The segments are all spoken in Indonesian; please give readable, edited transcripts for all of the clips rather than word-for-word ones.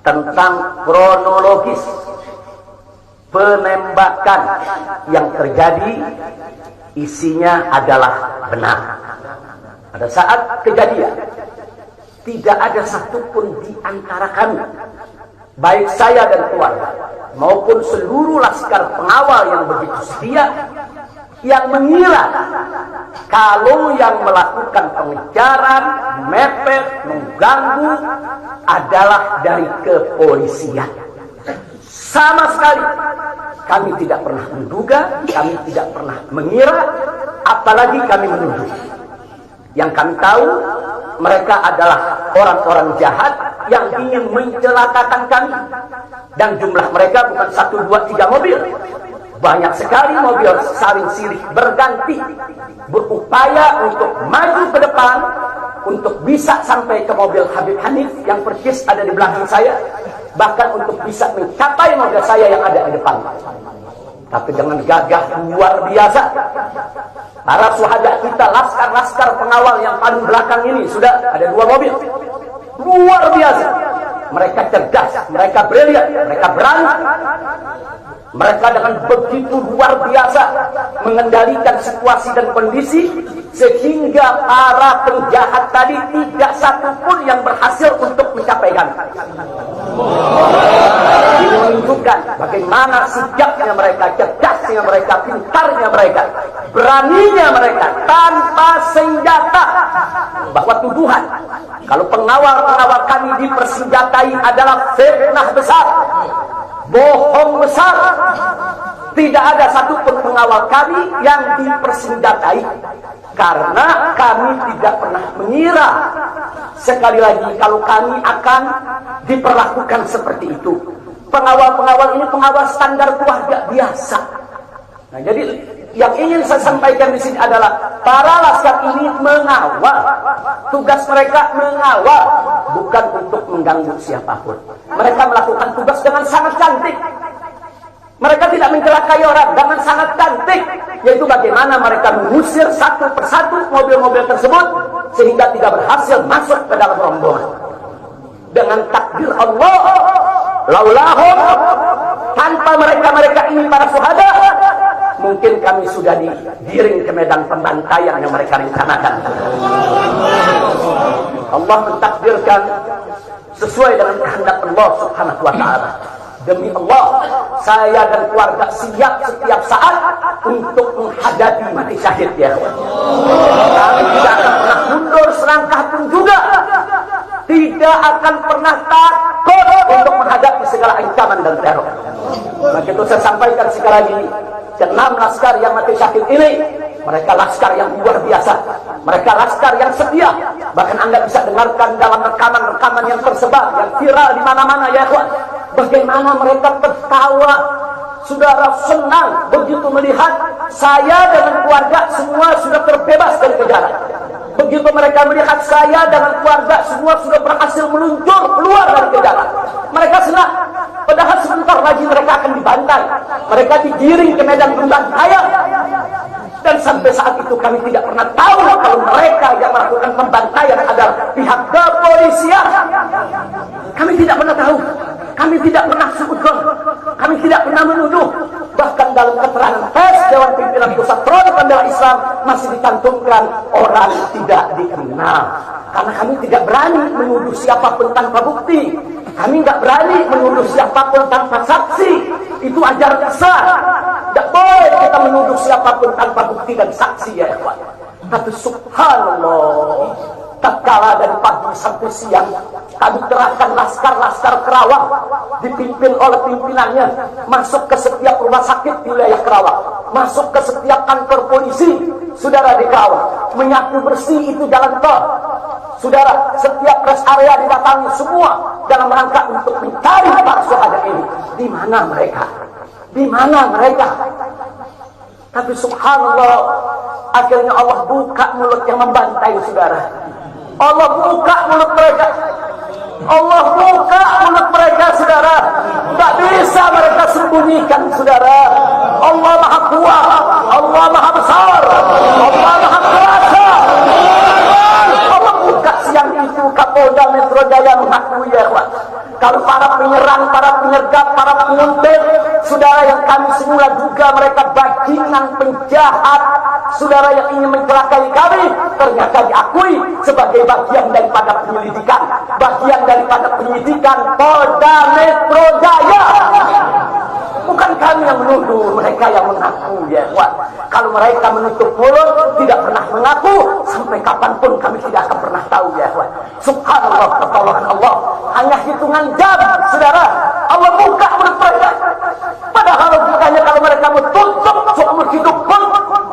tentang kronologis penembakan yang terjadi isinya adalah benar. Pada saat kejadian, tidak ada satupun di antara kami, baik saya dan keluarga, maupun seluruh laskar pengawal yang begitu setia, yang mengira kalau yang melakukan pengejaran, mepet, mengganggu adalah dari kepolisian. Sama sekali kami tidak pernah menduga, kami tidak pernah mengira, apalagi kami menuduh. Yang kami tahu, mereka adalah orang-orang jahat yang ingin mencelakakan kami. Dan jumlah mereka bukan 1, 2, 3 mobil. Banyak sekali mobil saling silih berganti, berupaya untuk maju ke depan, untuk bisa sampai ke mobil Habib Hanif yang persis ada di belakang saya, bahkan untuk bisa mencapai mobil saya yang ada di depan. Tapi dengan gagah luar biasa, para syuhada kita, laskar-laskar pengawal yang paling belakang ini, sudah ada 2 mobil. Luar biasa. Mereka cerdas, mereka brilian, mereka berani. Mereka dengan begitu luar biasa mengendalikan situasi dan kondisi, sehingga para penjahat tadi tidak satupun yang berhasil untuk mencapai kami. Ini menunjukkan bagaimana sijaknya mereka, cerdasnya mereka, pintarnya mereka, beraninya mereka tanpa senjata. Bahwa tuduhan kalau pengawal-pengawal kami dipersenjatai adalah fitnah besar, bohong besar. Tidak ada satupun pengawal kami yang dipersenjatai, karena kami tidak pernah mengira sekali lagi kalau kami akan diperlakukan seperti itu. Pengawal-pengawal ini pengawal standar keluarga biasa. Nah, jadi yang ingin saya sampaikan di sini adalah para laskar ini mengawal. Tugas mereka mengawal, bukan untuk mengganggu siapapun. Mereka melakukan tugas dengan sangat cantik. Mereka tidak mencelakai orang dengan sangat cantik, yaitu bagaimana mereka mengusir satu persatu mobil-mobil tersebut sehingga tidak berhasil masuk ke dalam rombongan. Dengan takdir Allah, laulahum, tanpa mereka ini para syuhada, mungkin kami sudah digiring ke medan pembantaian yang mereka rencanakan. Allah mentakdirkan sesuai dengan kehendak Allah Subhanahu wa ta'ala. Demi Allah, saya dan keluarga siap setiap saat untuk menghadapi mati syahid, ya. Kami tidak akan pernah mundur selangkah pun juga. Tidak akan pernah takut untuk menghadapi segala ancaman dan teror. Maka itu saya sampaikan sekali lagi, 6 laskar yang mati syahid ini, mereka laskar yang luar biasa. Mereka laskar yang setia. Bahkan Anda bisa dengarkan dalam rekaman-rekaman yang tersebar, yang viral di mana-mana, ya ikhwan. Bagaimana mereka tertawa, saudara, senang begitu melihat saya dengan keluarga semua sudah terbebas dari kejaran. Begitu mereka melihat saya dengan keluarga semua sudah berhasil meluncur keluar dari kejaran, mereka senang. Padahal sebentar lagi mereka akan dibantai, mereka digiring ke medan pembantaian. Dan sampai saat itu kami tidak pernah tahu kalau mereka yang melakukan pembantaian adalah pihak kepolisian. Kami tidak pernah tahu, kami tidak pernah suudzon, kami tidak pernah menuduh. Bahkan dalam keterangan pers Dewan Pimpinan Pusat Front Pembela Islam masih dicantumkan orang tidak dikenal. Karena kami tidak berani menuduh siapapun tanpa bukti. Kami nggak berani menuduh siapapun tanpa saksi. Itu ajaran besar. Tidak boleh kita menuduh siapapun tanpa bukti dan saksi, ya ikhwan. Tapi subhanallah, tatkala dari pagi sampai siang kami kerahkan laskar-laskar Kerawang dipimpin oleh pimpinannya masuk ke setiap rumah sakit di wilayah Kerawang, masuk ke setiap kantor polisi, saudara, di Kerawang, menyapu bersih itu jalan tol, saudara. Setiap rest area didatangi semua dalam rangka untuk mencari para syuhada ini. Di mana mereka? Di mana mereka? Tapi subhanallah, akhirnya Allah buka mulut yang membantai, saudara. Allah buka mulut mereka. Allah buka mulut mereka, saudara. Tak bisa mereka sembunyikan, saudara. Allah Maha Kuat, Allah Maha Besar, Allah Maha Kuasa. Allah buka siang itu Kapolda Metro Jaya mengakui, ya ikhwan, Kalau para penyerang, para penyergap, para penguntit, saudara yang kami semula duga mereka bajingan penjahat, saudara yang ingin mencelakai kami, ternyata diakui sebagai bagian daripada penyelidikan, bagian daripada penyidikan Polda Metro Jaya. Bukan kami yang menuduh, mereka yang mengaku, ya ikhwan. Kalau mereka menutup mulut, tidak pernah mengaku, sampai kapanpun kami tidak akan pernah tahu, ya ikhwan. Subhanallah, pertolongan Allah hanya hitungan jam, saudara. Allah buka mulut mereka. Padahal logikanya kalau mereka mau tutup seumur hidup pun,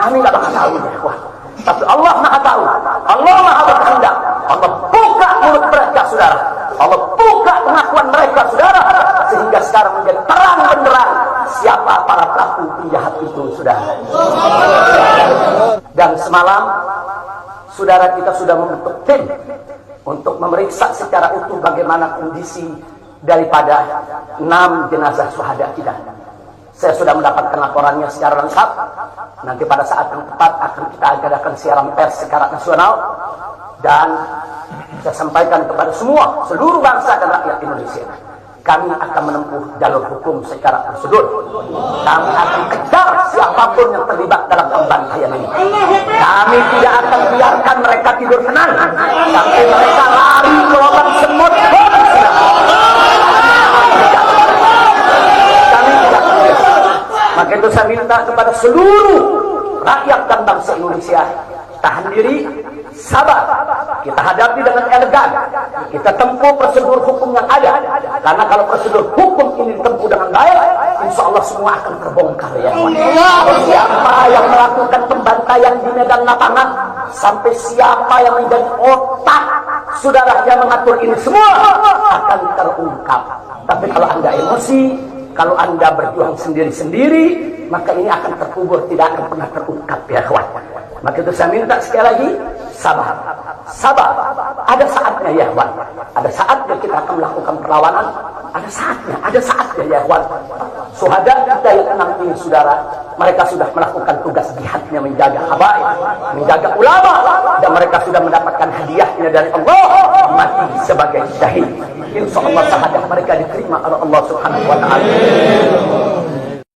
kami tidak bakal tahu, ya ikhwan. Tapi Allah Maha tahu, Allah Maha berkehendak. Allah buka mulut mereka, saudara. Allah buka pengakuan mereka, saudara, sehingga sekarang menjadi terang benderang siapa para pelaku penjahat itu, saudara. Dan semalam saudara kita sudah membentuk tim untuk memeriksa secara utuh bagaimana kondisi daripada 6 jenazah syuhada kita. Saya sudah mendapatkan laporannya secara lengkap. Nanti pada saat yang tepat akan kita adakan siaran pers secara nasional, dan saya sampaikan kepada seluruh bangsa dan rakyat Indonesia, kami akan menempuh jalur hukum secara prosedur. Kami akan kejar siapapun yang terlibat dalam pembantaian ini. Kami tidak akan biarkan mereka tidur tenang sampai mereka lari ke lubang semut. Kami tidak boleh. Maka itu saya minta kepada seluruh rakyat dan bangsa Indonesia, tahan diri, sabar. Kita hadapi dengan elegan. Kita tempuh prosedur hukum yang ada. Karena kalau prosedur hukum ini ditempuh dengan baik, insya Allah semua akan terbongkar, ya. Siapa yang melakukan pembantaian di medan lapangan, sampai siapa yang menjadi otak saudara yang mengatur ini semua akan terungkap. Tapi kalau Anda emosi, kalau Anda berjuang sendiri-sendiri, maka ini akan terkubur, tidak akan pernah terungkap, ya kawan. Maka itu saya minta sekali lagi, sabar. Sabar. Ada saatnya, ya kawan. Ada saatnya kita akan melakukan perlawanan. Ada saatnya, ya kawan. Syuhada kita yang 6 ini, saudara, mereka sudah melakukan tugas jihadnya, menjaga habaib, menjaga ulama, dan mereka sudah mendapatkan hadiahnya dari Allah, mati sebagai syahid. Insya Allah syahadah mereka diterima oleh Allah Subhanahu wa ta'ala.